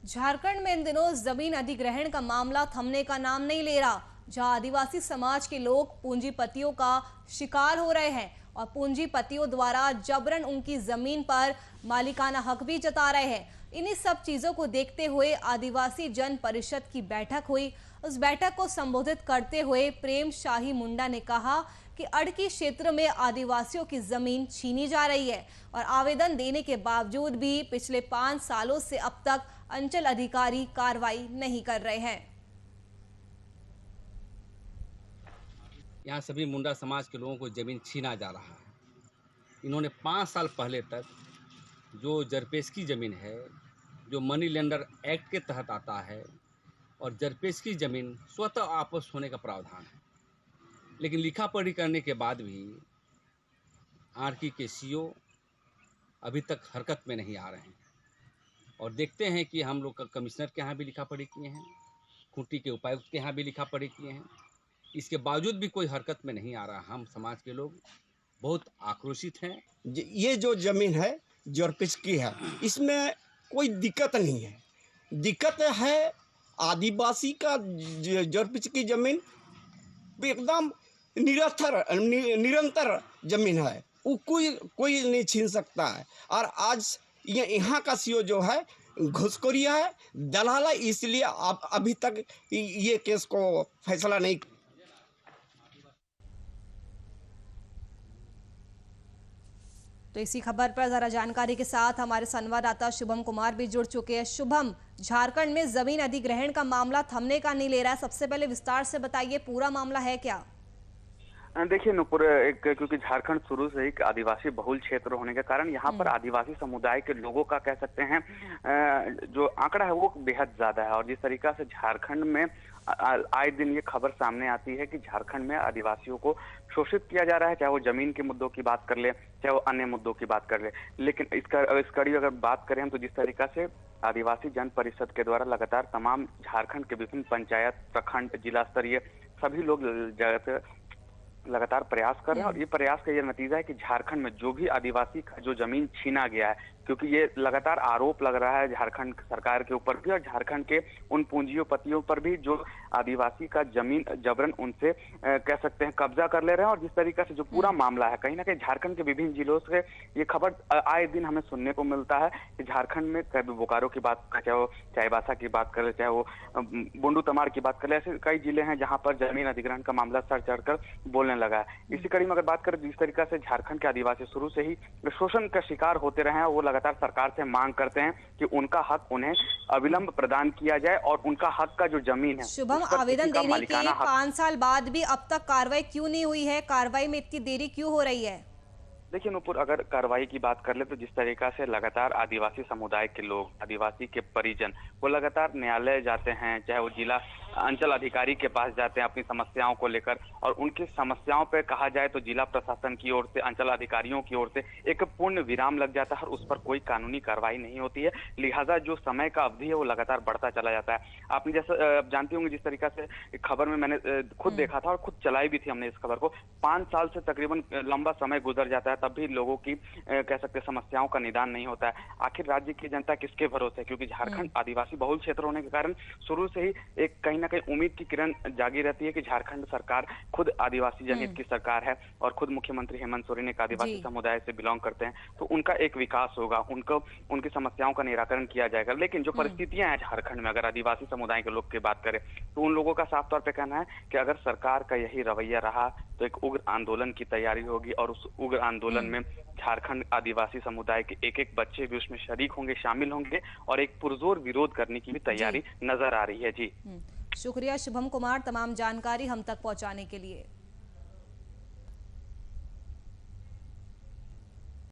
झारखंड में इन दिनों जमीन अधिग्रहण का मामला थमने का नाम नहीं ले रहा, जहां आदिवासी समाज के लोग पूंजीपतियों का शिकार हो रहे हैं और पूंजीपतियों द्वारा जबरन उनकी जमीन पर मालिकाना हक भी जता रहे हैं। इन्हीं सब चीजों को देखते हुए आदिवासी जन परिषद की बैठक हुई। उस बैठक को संबोधित करते हुए प्रेम शाही मुंडा ने कहा कि अड़की क्षेत्र में आदिवासियों की जमीन छीनी जा रही है और आवेदन देने के बावजूद भी पिछले 5 सालों से अब तक अंचल अधिकारी कार्रवाई नहीं कर रहे हैं। यहाँ सभी मुंडा समाज के लोगों को जमीन छीना जा रहा है। इन्होंने 5 साल पहले तक जो जरपेश की ज़मीन है, जो मनी लेंडर एक्ट के तहत आता है, और जरपेश की ज़मीन स्वतः वापस होने का प्रावधान है, लेकिन लिखा पढ़ी करने के बाद भी आरकी के सीओ अभी तक हरकत में नहीं आ रहे हैं। और देखते हैं कि हम लोग कमिश्नर के यहाँ भी लिखा पढ़ी किए हैं, खूंटी के उपायुक्त के यहाँ भी लिखा पढ़ी किए हैं, इसके बावजूद भी कोई हरकत में नहीं आ रहा। हम समाज के लोग बहुत आक्रोशित हैं। ये जो ज़मीन है जरपेश की है, इसमें कोई दिक्कत नहीं है। दिक्कत है आदिवासी का जरपेश की ज़मीन एकदम निरंतर ज़मीन है, वो कोई नहीं छीन सकता है। और आज यहाँ का सीओ जो है घुसखोरिया है, दलाल है, इसलिए अभी तक ये केस को फैसला नहीं। तो इसी खबर पर जरा जानकारी के साथ हमारे संवाददाता शुभम कुमार भी जुड़ चुके हैं। शुभम, झारखंड में जमीन अधिग्रहण का मामला थमने का नहीं ले रहा है, सबसे पहले विस्तार से बताइए पूरा मामला है क्या? देखिए नुपुर, क्योंकि झारखंड शुरू से ही आदिवासी बहुल क्षेत्र होने के कारण यहाँ पर आदिवासी समुदाय के लोगों का कह सकते हैं जो आंकड़ा है वो बेहद ज्यादा है। और जिस तरीका से झारखंड में आए दिन ये खबर सामने आती है कि झारखंड में आदिवासियों को शोषित किया जा रहा है, चाहे वो जमीन के मुद्दों की बात कर ले, चाहे वो अन्य मुद्दों की बात कर ले। लेकिन इस कड़ी अगर बात करें हम, तो जिस तरीका से आदिवासी जन परिषद के द्वारा लगातार तमाम झारखंड के विभिन्न पंचायत, प्रखंड, जिला स्तरीय सभी लोग लगातार प्रयास कर रहे हैं। और ये प्रयास का ये नतीजा है कि झारखंड में जो भी आदिवासी का जो जमीन छीना गया है, क्योंकि ये लगातार आरोप लग रहा है झारखंड सरकार के ऊपर भी और झारखंड के उन पूंजीपतियों पर भी जो आदिवासी का जमीन जबरन उनसे कह सकते हैं कब्जा कर ले रहे हैं। और जिस तरीके से जो पूरा मामला है, कहीं ना कहीं झारखंड के विभिन्न जिलों से ये खबर आए दिन हमें सुनने को मिलता है कि झारखंड में कभी बोकारो की बात, चाहे वो चाईबासा की बात कर ले, चाहे वो बुंडू तमाड़ की बात कर ले, ऐसे कई जिले हैं जहाँ पर जमीन अधिग्रहण का मामला सर चढ़कर बोलने लगा है। इसी कड़ी में अगर बात करें, जिस तरीके से झारखंड के आदिवासी शुरू से ही शोषण का शिकार होते रहे हैं, वो लगातार सरकार से मांग करते हैं कि उनका हक उन्हें अविलंब प्रदान किया जाए और उनका हक का जो जमीन है। शुभम, आवेदन देने के 5 साल बाद भी अब तक कार्रवाई क्यों नहीं हुई है? कार्रवाई में इतनी देरी क्यों हो रही है? देखिए नुपुर, अगर कार्रवाई की बात कर ले तो जिस तरीका से लगातार आदिवासी समुदाय के लोग, आदिवासी के परिजन वो लगातार न्यायालय जाते हैं, चाहे वो जिला अंचल अधिकारी के पास जाते हैं अपनी समस्याओं को लेकर, और उनकी समस्याओं पे कहा जाए तो जिला प्रशासन की ओर से, अंचल अधिकारियों की ओर से एक पूर्ण विराम लग जाता है और उस पर कोई कानूनी कार्रवाई नहीं होती है। लिहाजा जो समय का अवधि है वो लगातार बढ़ता चला जाता है। आपने जैसा जानती होंगे, जिस तरीका से खबर में मैंने खुद देखा था और खुद चलाई भी थी हमने इस खबर को, 5 साल से तकरीबन लंबा समय गुजर जाता है, तब भी लोगों की कह सकते समस्याओं का निदान नहीं होता है। आखिर राज्य की जनता किसके भरोसे है? क्योंकि झारखंड आदिवासी बहुल क्षेत्र होने के कारण शुरू से ही एक कहीं ना कहीं उम्मीद की किरण जागी रहती है कि झारखंड सरकार खुद आदिवासी जनहित की सरकार है और खुद मुख्यमंत्री हेमंत सोरेन एक आदिवासी समुदाय से बिलोंग करते हैं, तो उनका एक विकास होगा, उनको उनकी समस्याओं का निराकरण किया जाएगा। लेकिन जो परिस्थितियां हैं झारखंड में, अगर आदिवासी समुदाय के लोग की बात करें तो उन लोगों का साफ तौर पर कहना है कि अगर सरकार का यही रवैया रहा तो एक उग्र आंदोलन की तैयारी होगी और उस उग्र आंदोलन में झारखंड आदिवासी समुदाय के एक बच्चे भी उसमें शरीक होंगे, शामिल होंगे और एक पुरजोर विरोध करने की भी तैयारी नजर आ रही है। जी शुक्रिया शुभम कुमार, तमाम जानकारी हम तक पहुंचाने के लिए।